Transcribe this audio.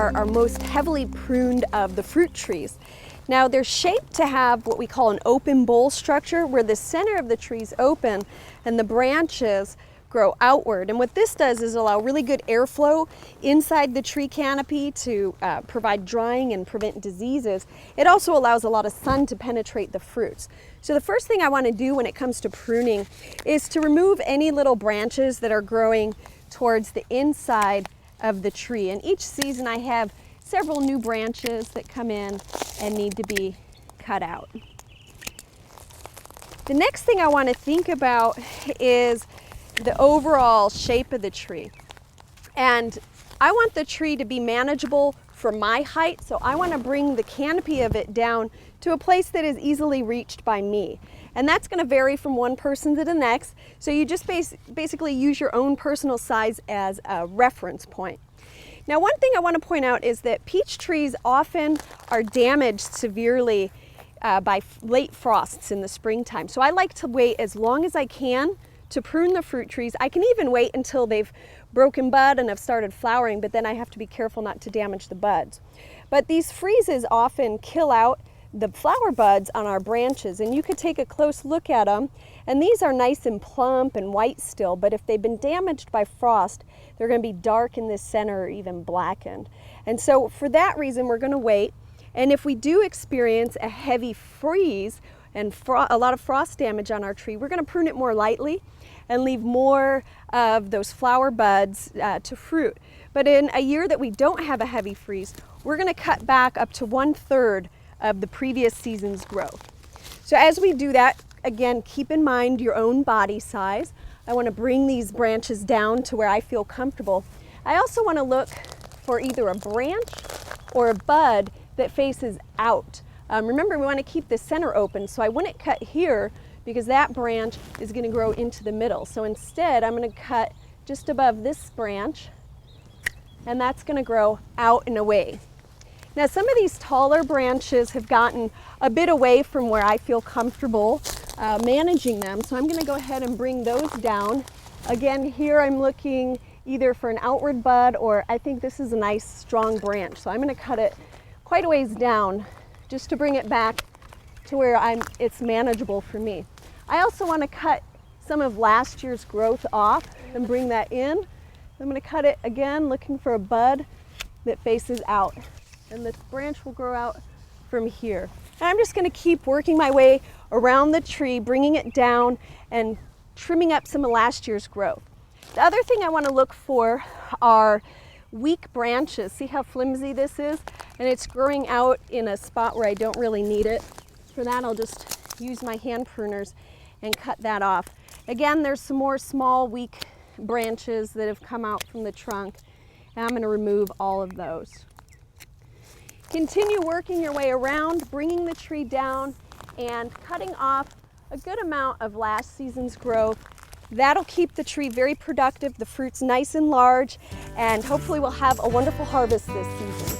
are our most heavily pruned of the fruit trees. Now they're shaped to have what we call an open bowl structure, where the center of the tree is open and the branches grow outward. And what this does is allow really good airflow inside the tree canopy to provide drying and prevent diseases. It also allows a lot of sun to penetrate the fruits. So the first thing I want to do when it comes to pruning is to remove any little branches that are growing towards the inside of the tree. And each season I have several new branches that come in and need to be cut out. The next thing I want to think about is the overall shape of the tree. And I want the tree to be manageable for my height, so I want to bring the canopy of it down to a place that is easily reached by me. And that's going to vary from one person to the next, so you just basically use your own personal size as a reference point. Now, one thing I want to point out is that peach trees often are damaged severely by late frosts in the springtime. So I like to wait as long as I can to prune the fruit trees. I can even wait until they've broken bud and have started flowering, but then I have to be careful not to damage the buds. But these freezes often kill out the flower buds on our branches, and you could take a close look at them, and these are nice and plump and white still, but if they've been damaged by frost, they're going to be dark in the center or even blackened. And so for that reason, we're going to wait. And if we do experience a heavy freeze and a lot of frost damage on our tree, we're going to prune it more lightly and leave more of those flower buds to fruit. But in a year that we don't have a heavy freeze, we're going to cut back up to 1/3 of the previous season's growth. So as we do that, again, keep in mind your own body size. I want to bring these branches down to where I feel comfortable. I also want to look for either a branch or a bud that faces out. Remember, we want to keep the center open, so I wouldn't cut here because that branch is going to grow into the middle. So instead, I'm going to cut just above this branch, and that's going to grow out and away. Now, some of these taller branches have gotten a bit away from where I feel comfortable managing them, so I'm going to go ahead and bring those down. Again, here I'm looking either for an outward bud, or I think this is a nice strong branch, so I'm going to cut it quite a ways down just to bring it back to where it's manageable for me. I also want to cut some of last year's growth off and bring that in. I'm going to cut it again, looking for a bud that faces out, and the branch will grow out from here. And I'm just going to keep working my way around the tree, bringing it down and trimming up some of last year's growth. The other thing I want to look for are weak branches. See how flimsy this is? And it's growing out in a spot where I don't really need it. For that, I'll just use my hand pruners and cut that off. Again, there's some more small, weak branches that have come out from the trunk, and I'm going to remove all of those. Continue working your way around, bringing the tree down and cutting off a good amount of last season's growth. That'll keep the tree very productive, the fruit's nice and large, and hopefully we'll have a wonderful harvest this season.